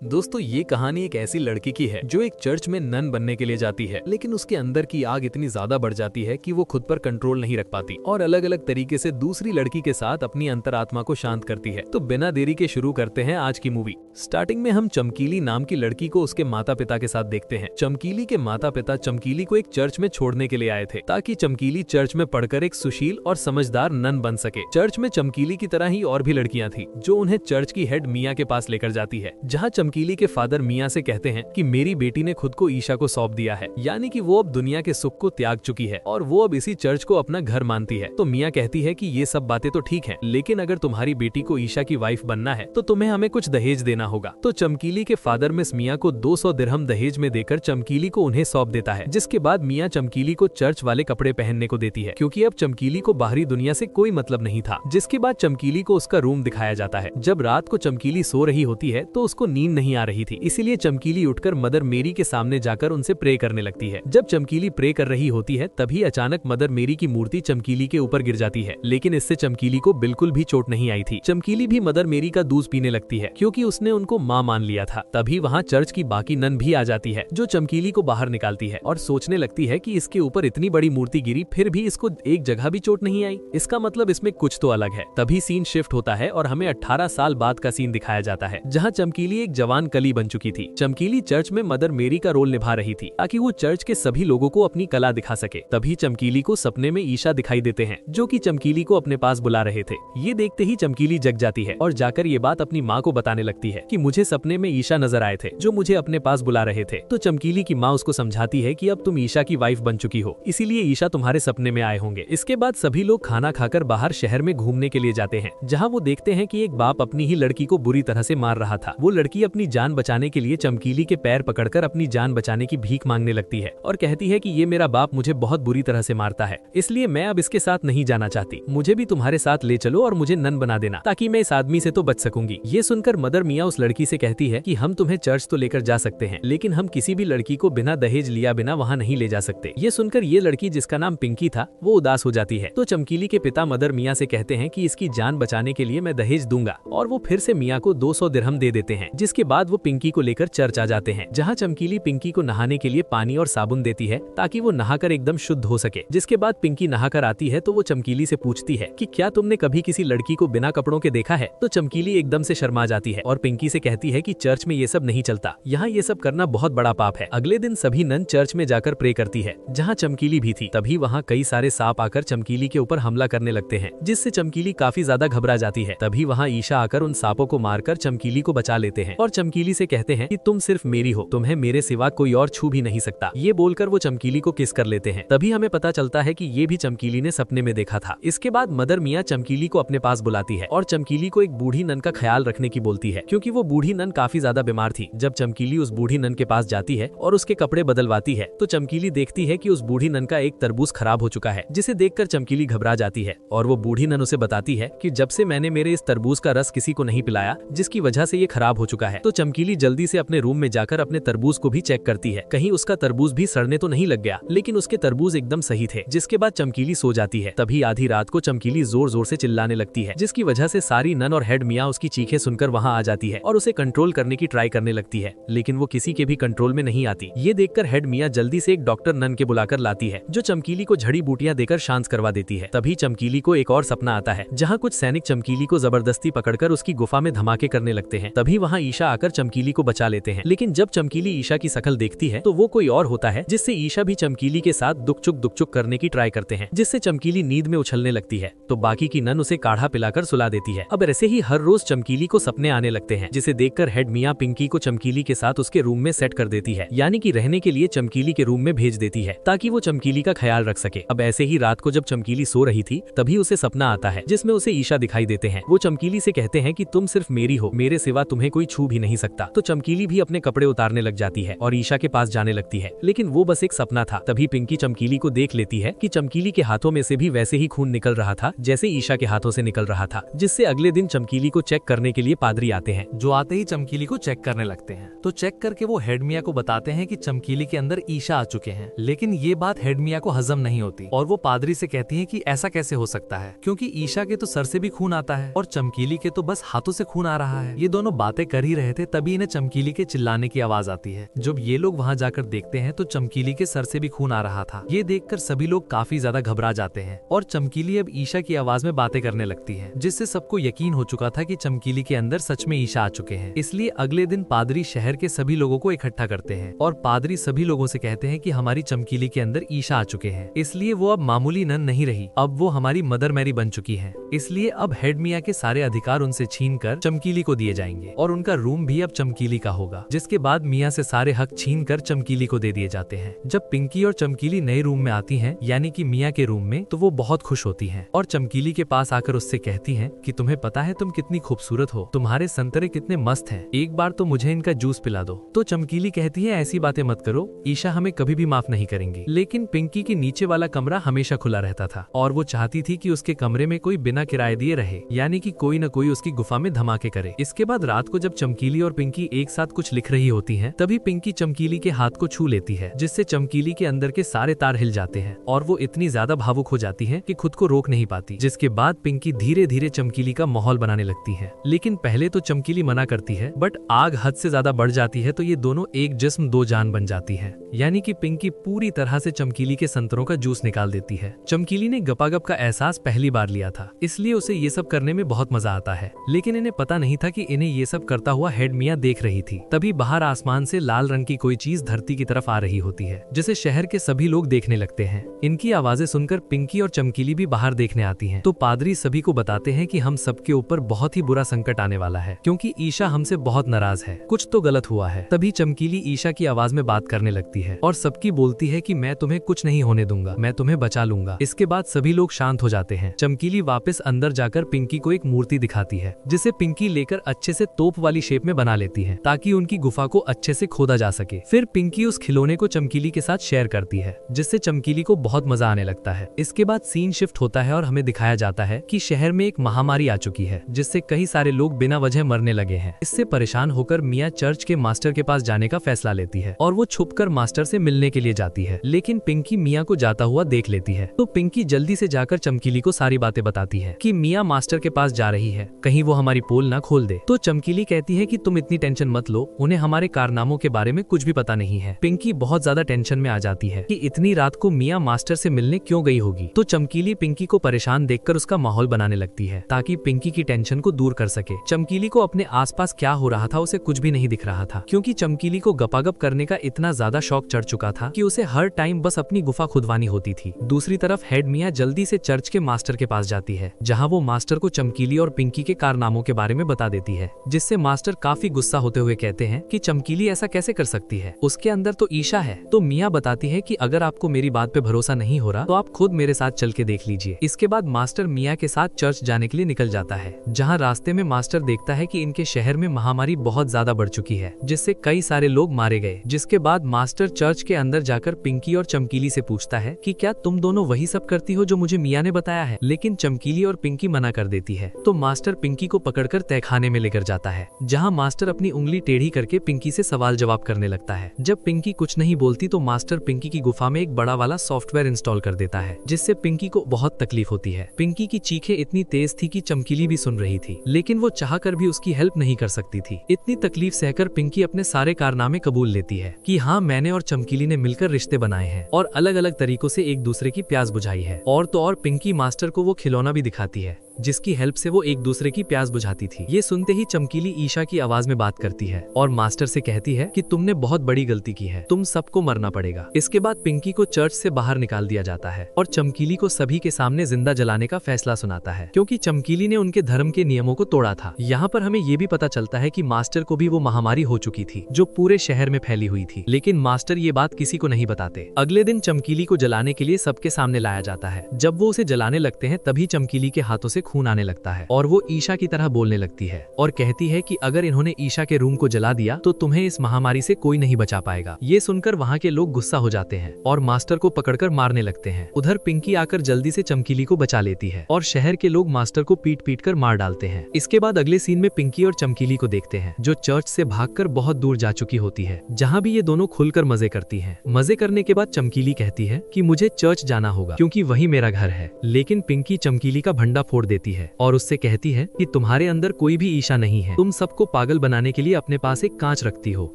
दोस्तों ये कहानी एक ऐसी लड़की की है जो एक चर्च में नन बनने के लिए जाती है, लेकिन उसके अंदर की आग इतनी ज्यादा बढ़ जाती है कि वो खुद पर कंट्रोल नहीं रख पाती और अलग अलग तरीके से दूसरी लड़की के साथ अपनी अंतरात्मा को शांत करती है। तो बिना देरी के शुरू करते हैं आज की मूवी। स्टार्टिंग में हम चमकीली नाम की लड़की को उसके माता पिता के साथ देखते हैं। चमकीली के माता पिता चमकीली को एक चर्च में छोड़ने के लिए आए थे ताकि चमकीली चर्च में पढ़कर एक सुशील और समझदार नन बन सके। चर्च में चमकीली की तरह ही और भी लड़कियां थी जो उन्हें चर्च की हेड मिया के पास लेकर जाती है, जहाँ चमकीली के फादर मिया से कहते हैं कि मेरी बेटी ने खुद को ईशा को सौंप दिया है, यानी कि वो अब दुनिया के सुख को त्याग चुकी है और वो अब इसी चर्च को अपना घर मानती है। तो मिया कहती है कि ये सब बातें तो ठीक हैं, लेकिन अगर तुम्हारी बेटी को ईशा की वाइफ बनना है तो तुम्हें हमें कुछ दहेज देना होगा। तो चमकीली के फादर मिस मिया को 200 दिरहम दहेज में देकर चमकीली को उन्हें सौंप देता है, जिसके बाद मिया चमकीली को चर्च वाले कपड़े पहनने को देती है क्योंकि अब चमकीली को बाहरी दुनिया से कोई मतलब नहीं था। जिसके बाद चमकीली को उसका रूम दिखाया जाता है। जब रात को चमकीली सो रही होती है तो उसको नींद नहीं आ रही थी, इसीलिए चमकीली उठकर मदर मेरी के सामने जाकर उनसे प्रे करने लगती है। जब चमकीली प्रे कर रही होती है तभी अचानक मदर मेरी की मूर्ति चमकीली के ऊपर गिर जाती है, लेकिन इससे चमकीली को बिल्कुल भी चोट नहीं आई थी। चमकीली भी मदर मेरी का दूध पीने लगती है क्योंकि उसने उनको माँ मान लिया था। तभी वहाँ चर्च की बाकी नन भी आ जाती है जो चमकीली को बाहर निकालती है और सोचने लगती है कि इसके ऊपर इतनी बड़ी मूर्ति गिरी फिर भी इसको एक जगह भी चोट नहीं आई, इसका मतलब इसमें कुछ तो अलग है। तभी सीन शिफ्ट होता है और हमें 18 साल बाद का सीन दिखाया जाता है जहाँ चमकीली एक जवान कली बन चुकी थी। चमकीली चर्च में मदर मेरी का रोल निभा रही थी ताकि वो चर्च के सभी लोगों को अपनी कला दिखा सके। तभी चमकीली को सपने में ईशा दिखाई देते हैं जो कि चमकीली को अपने पास बुला रहे थे। ये देखते ही चमकीली जग जाती है और जाकर ये बात अपनी माँ को बताने लगती है कि मुझे सपने में ईशा नजर आए थे जो मुझे अपने पास बुला रहे थे। तो चमकीली की माँ उसको समझाती है कि अब तुम ईशा की वाइफ बन चुकी हो, इसीलिए ईशा तुम्हारे सपने में आए होंगे। इसके बाद सभी लोग खाना खाकर बाहर शहर में घूमने के लिए जाते हैं, जहाँ वो देखते हैं कि एक बाप अपनी ही लड़की को बुरी तरह से मार रहा था। वो लड़की अपनी जान बचाने के लिए चमकीली के पैर पकड़कर अपनी जान बचाने की भीख मांगने लगती है और कहती है कि ये मेरा बाप मुझे बहुत बुरी तरह से मारता है, इसलिए मैं अब इसके साथ नहीं जाना चाहती, मुझे भी तुम्हारे साथ ले चलो और मुझे नन बना देना ताकि मैं इस आदमी से तो बच सकूंगी। ये सुनकर मदर मिया उस लड़की से कहती है कि हम तुम्हें चर्च तो लेकर जा सकते हैं, लेकिन हम किसी भी लड़की को बिना दहेज लिया बिना वहाँ नहीं ले जा सकते। ये सुनकर ये लड़की जिसका नाम पिंकी था वो उदास हो जाती है। तो चमकीली के पिता मदर मिया से कहते हैं कि इसकी जान बचाने के लिए मैं दहेज दूंगा और वो फिर से मिया को 200 दिरहम दे देते हैं। जिसके बाद वो पिंकी को लेकर चर्च आ जाते हैं, जहाँ चमकीली पिंकी को नहाने के लिए पानी और साबुन देती है ताकि वो नहाकर एकदम शुद्ध हो सके। जिसके बाद पिंकी नहाकर आती है तो वो चमकीली से पूछती है कि क्या तुमने कभी किसी लड़की को बिना कपड़ों के देखा है? तो चमकीली एकदम से शर्मा जाती है और पिंकी से कहती है कि चर्च में ये सब नहीं चलता, यहाँ ये सब करना बहुत बड़ा पाप है। अगले दिन सभी नन चर्च में जाकर प्रे करती है, जहाँ चमकीली भी थी। तभी वहाँ कई सारे सांप आकर चमकीली के ऊपर हमला करने लगते हैं, जिससे चमकीली काफी ज्यादा घबरा जाती है। तभी वहाँ ईशा आकर उन सांपों को मारकर चमकीली को बचा लेते हैं और चमकीली से कहते हैं कि तुम सिर्फ मेरी हो, तुम्हें मेरे सिवा कोई और छू भी नहीं सकता। ये बोलकर वो चमकीली को किस कर लेते हैं। तभी हमें पता चलता है कि ये भी चमकीली ने सपने में देखा था। इसके बाद मदर मिया चमकीली को अपने पास बुलाती है और चमकीली को एक बूढ़ी नन का ख्याल रखने की बोलती है क्योंकि वो बूढ़ी नन काफी ज्यादा बीमार थी। जब चमकीली उस बूढ़ी नन के पास जाती है और उसके कपड़े बदलवाती है तो चमकीली देखती है कि उस बूढ़ी नन का एक तरबूज खराब हो चुका है, जिसे देखकर चमकीली घबरा जाती है और वो बूढ़ी नन उसे बताती है कि जब से मैंने मेरे इस तरबूज का रस किसी को नहीं पिलाया जिसकी वजह से ये खराब हो चुका है। तो चमकीली जल्दी से अपने रूम में जाकर अपने तरबूज को भी चेक करती है, कहीं उसका तरबूज भी सड़ने तो नहीं लग गया, लेकिन उसके तरबूज एकदम सही थे। जिसके बाद चमकीली सो जाती है। तभी आधी रात को चमकीली जोर जोर से चिल्लाने लगती है, जिसकी वजह से सारी नन और हेड मिया उसकी चीखें सुनकर वहाँ आ जाती है और उसे कंट्रोल करने की ट्राई करने लगती है, लेकिन वो किसी के भी कंट्रोल में नहीं आती। ये देखकर हेड मिया जल्दी से एक डॉक्टर नन के बुलाकर लाती है जो चमकीली को जड़ी बूटियां देकर शांत करवा देती है। तभी चमकीली को एक और सपना आता है जहाँ कुछ सैनिक चमकीली को जबरदस्ती पकड़कर उसकी गुफा में धमाके करने लगते हैं। तभी वहाँ ईशा आकर चमकीली को बचा लेते हैं, लेकिन जब चमकीली ईशा की शक्ल देखती है तो वो कोई और होता है, जिससे ईशा भी चमकीली के साथ दुख चुक करने की ट्राई करते हैं, जिससे चमकीली नींद में उछलने लगती है। तो बाकी की नन उसे काढ़ा पिलाकर सुला देती है। अब ऐसे ही हर रोज चमकीली को सपने आने लगते हैं, जिसे देखकर हेड मिया पिंकी को चमकीली के साथ उसके रूम में सेट कर देती है, यानी कि रहने के लिए चमकीली के रूम में भेज देती है ताकि वो चमकीली का ख्याल रख सके। अब ऐसे ही रात को जब चमकीली सो रही थी तभी उसे सपना आता है जिसमें उसे ईशा दिखाई देते हैं। वो चमकीली से कहते हैं कि तुम सिर्फ मेरी हो, मेरे सिवा तुम्हें कोई छू भी नहीं सकता। तो चमकीली भी अपने कपड़े उतारने लग जाती है और ईशा के पास जाने लगती है, लेकिन वो बस एक सपना था। तभी पिंकी चमकीली को देख लेती है कि चमकीली के हाथों में से भी वैसे ही खून निकल रहा था जैसे ईशा के हाथों से निकल रहा था, जिससे अगले दिन चमकीली को चेक करने के लिए पादरी आते हैं, जो आते ही चमकीली को चेक करने लगते हैं। तो चेक करके वो हेड मिया को बताते हैं कि चमकीली के अंदर ईशा आ चुके हैं, लेकिन ये बात हेड मिया को हजम नहीं होती और वो पादरी से कहती है कि ऐसा कैसे हो सकता है, क्योंकि ईशा के तो सर से भी खून आता है और चमकीली के तो बस हाथों से खून आ रहा है। ये दोनों बातें कर ही रहे रहे थे तभी इन्हें चमकीली के चिल्लाने की आवाज आती है। जब ये लोग वहाँ जाकर देखते हैं तो चमकीली के सर से भी खून आ रहा था। ये देखकर सभी लोग काफी ज्यादा घबरा जाते हैं और चमकीली अब ईशा की आवाज में बातें करने लगती है, जिससे सबको यकीन हो चुका था कि चमकीली के अंदर सच में ईशा आ चुके हैं। इसलिए अगले दिन पादरी शहर के सभी लोगों को इकट्ठा करते हैं और पादरी सभी लोगों से कहते हैं कि हमारी चमकीली के अंदर ईशा आ चुके हैं, इसलिए वो अब मामूली नन नहीं रही, अब वो हमारी मदर मैरी बन चुकी है। इसलिए अब हेड मियाँ के सारे अधिकार उनसे छीनकर चमकीली को दिए जाएंगे और उनका रूम भी अब चमकीली का होगा। जिसके बाद मियाँ से सारे हक छीनकर चमकीली को दे दिए जाते हैं। जब पिंकी और चमकीली नए रूम में आती हैं, यानी कि मियाँ के रूम में, तो वो बहुत खुश होती हैं और चमकीली के पास आकर उससे कहती हैं कि तुम्हें पता है तुम कितनी खूबसूरत हो, तुम्हारे संतरे कितने मस्त हैं, एक बार तो मुझे इनका जूस पिला दो। तो चमकीली कहती है ऐसी बातें मत करो, ईशा हमें कभी भी माफ नहीं करेंगी। लेकिन पिंकी के नीचे वाला कमरा हमेशा खुला रहता था और वो चाहती थी कि उसके कमरे में कोई बिना किराए दिए रहे, यानी कि कोई न कोई उसकी गुफा में धमाके करे। इसके बाद रात को जब चमकीली और पिंकी एक साथ कुछ लिख रही होती हैं, तभी पिंकी चमकीली के हाथ को छू लेती है, जिससे चमकीली के अंदर के सारे तार हिल जाते हैं और वो इतनी ज्यादा भावुक हो जाती है कि खुद को रोक नहीं पाती। जिसके बाद पिंकी धीरे धीरे चमकीली का माहौल बनाने लगती है। लेकिन पहले तो चमकीली मना करती है, बट आग हद से ज्यादा बढ़ जाती है तो ये दोनों एक जिस्म दो जान बन जाती है, यानी कि पिंकी पूरी तरह से चमकीली के संतरों का जूस निकाल देती है। चमकीली ने गपागप का एहसास पहली बार लिया था, इसलिए उसे ये सब करने में बहुत मजा आता है। लेकिन इन्हें पता नहीं था कि इन्हें ये सब करता हुआ हेड मियाँ देख रही थी। तभी बाहर आसमान से लाल रंग की कोई चीज धरती की तरफ आ रही होती है, जिसे शहर के सभी लोग देखने लगते हैं। इनकी आवाजें सुनकर पिंकी और चमकीली भी बाहर देखने आती हैं। तो पादरी सभी को बताते हैं कि हम सबके ऊपर बहुत ही बुरा संकट आने वाला है, क्योंकि ईशा हमसे बहुत नाराज है, कुछ तो गलत हुआ है। तभी चमकीली ईशा की आवाज में बात करने लगती है और सबकी बोलती है कि मैं तुम्हें कुछ नहीं होने दूंगा, मैं तुम्हें बचा लूंगा। इसके बाद सभी लोग शांत हो जाते हैं। चमकीली वापस अंदर जाकर पिंकी को एक मूर्ति दिखाती है, जिसे पिंकी लेकर अच्छे से तोप वाली शेप में बना लेती है, ताकि उनकी गुफा को अच्छे से खोदा जा सके। फिर पिंकी उस खिलौने को चमकीली के साथ शेयर करती है, जिससे चमकीली को बहुत मजा आने लगता है। इसके बाद सीन शिफ्ट होता है और हमें दिखाया जाता है कि शहर में एक महामारी आ चुकी है, जिससे कई सारे लोग बिना वजह मरने लगे हैं। इससे परेशान होकर मियाँ चर्च के मास्टर के पास जाने का फैसला लेती है और वो छुपकर मास्टर से मिलने के लिए जाती है। लेकिन पिंकी मियाँ को जाता हुआ देख लेती है, तो पिंकी जल्दी से जाकर चमकीली को सारी बातें बताती है कि मियाँ मास्टर के पास जा रही है, कहीं वो हमारी पोल ना खोल दे। तो चमकीली कहती है कि तुम इतनी टेंशन मत लो, उन्हें हमारे कारनामों के बारे में कुछ भी पता नहीं है। पिंकी बहुत ज्यादा टेंशन में आ जाती है कि इतनी रात को मियाँ मास्टर से मिलने क्यों गई होगी। तो चमकीली पिंकी को परेशान देखकर उसका माहौल बनाने लगती है, ताकि पिंकी की टेंशन को दूर कर सके। चमकीली को अपने आसपास क्या हो रहा था उसे कुछ भी नहीं दिख रहा था, क्योंकि चमकीली को गपागप करने का इतना ज्यादा शौक चढ़ चुका था कि उसे हर टाइम बस अपनी गुफा खुदवानी होती थी। दूसरी तरफ हेड मियाँ जल्दी से चर्च के मास्टर के पास जाती है, जहाँ वो मास्टर को चमकीली और पिंकी के कारनामों के बारे में बता देती है, जिससे मास्टर काफी गुस्सा होते हुए कहते हैं कि चमकीली ऐसा कैसे कर सकती है, उसके अंदर तो ईशा है। तो मियाँ बताती है कि अगर आपको मेरी बात पे भरोसा नहीं हो रहा तो आप खुद मेरे साथ चल के देख लीजिए। इसके बाद मास्टर मियाँ के साथ चर्च जाने के लिए निकल जाता है, जहाँ रास्ते में मास्टर देखता है कि इनके शहर में महामारी बहुत ज्यादा बढ़ चुकी है, जिससे कई सारे लोग मारे गए। जिसके बाद मास्टर चर्च के अंदर जाकर पिंकी और चमकीली से पूछता है कि क्या तुम दोनों वही सब करती हो जो मुझे मियाँ ने बताया है। लेकिन चमकीली और पिंकी मना कर देती है। तो मास्टर पिंकी को पकड़कर तहखाने में लेकर जाता है, जहाँ मास्टर अपनी उंगली टेढ़ी करके पिंकी से सवाल जवाब करने लगता है। जब पिंकी कुछ नहीं बोलती तो मास्टर पिंकी की गुफा में एक बड़ा वाला सॉफ्टवेयर इंस्टॉल कर देता है, जिससे पिंकी को बहुत तकलीफ होती है। पिंकी की चीखें इतनी तेज थी कि चमकीली भी सुन रही थी, लेकिन वो चाहकर भी उसकी हेल्प नहीं कर सकती थी। इतनी तकलीफ सहकर पिंकी अपने सारे कारनामे कबूल लेती है कि हाँ, मैंने और चमकीली ने मिलकर रिश्ते बनाए हैं और अलग अलग तरीकों से एक दूसरे की प्यास बुझाई है। और तो और पिंकी मास्टर को वो खिलौना भी दिखाती है, जिसकी हेल्प से वो एक दूसरे की प्यास बुझाती थी। ये सुनते ही चमकीली ईशा की आवाज में बात करती है और मास्टर से कहती है कि तुमने बहुत बड़ी गलती की है, तुम सबको मरना पड़ेगा। इसके बाद पिंकी को चर्च से बाहर निकाल दिया जाता है और चमकीली को सभी के सामने जिंदा जलाने का फैसला सुनाता है, क्योंकि चमकीली ने उनके धर्म के नियमों को तोड़ा था। यहाँ पर हमें ये भी पता चलता है कि मास्टर को भी वो महामारी हो चुकी थी जो पूरे शहर में फैली हुई थी, लेकिन मास्टर ये बात किसी को नहीं बताते। अगले दिन चमकीली को जलाने के लिए सबके सामने लाया जाता है। जब वो उसे जलाने लगते हैं तभी चमकीली के हाथों से खून आने लगता है और वो ईशा की तरह बोलने लगती है और कहती है कि अगर इन्होंने ईशा के रूम को जला दिया तो तुम्हें इस महामारी से कोई नहीं बचा पाएगा। ये सुनकर वहाँ के लोग गुस्सा हो जाते हैं और मास्टर को पकड़कर मारने लगते हैं। उधर पिंकी आकर जल्दी से चमकीली को बचा लेती है और शहर के लोग मास्टर को पीट पीट कर मार डालते हैं। इसके बाद अगले सीन में पिंकी और चमकीली को देखते हैं, जो चर्च से भागकर बहुत दूर जा चुकी होती है, जहाँ भी ये दोनों खुलकर मजे करती हैं। मजे करने के बाद चमकीली कहती है कि मुझे चर्च जाना होगा क्योंकि वही मेरा घर है, लेकिन पिंकी चमकीली का भंडा फोड़ देती लेती है और उससे कहती है कि तुम्हारे अंदर कोई भी ईशा नहीं है, तुम सबको पागल बनाने के लिए अपने पास एक कांच रखती हो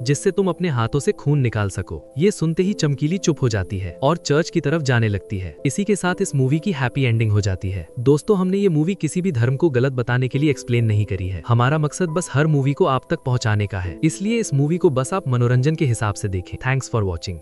जिससे तुम अपने हाथों से खून निकाल सको। ये सुनते ही चमकीली चुप हो जाती है और चर्च की तरफ जाने लगती है। इसी के साथ इस मूवी की हैप्पी एंडिंग हो जाती है। दोस्तों, हमने ये मूवी किसी भी धर्म को गलत बताने के लिए एक्सप्लेन नहीं करी है। हमारा मकसद बस हर मूवी को आप तक पहुंचाने का है, इसलिए इस मूवी को बस आप मनोरंजन के हिसाब से देखें। Thanks for watching.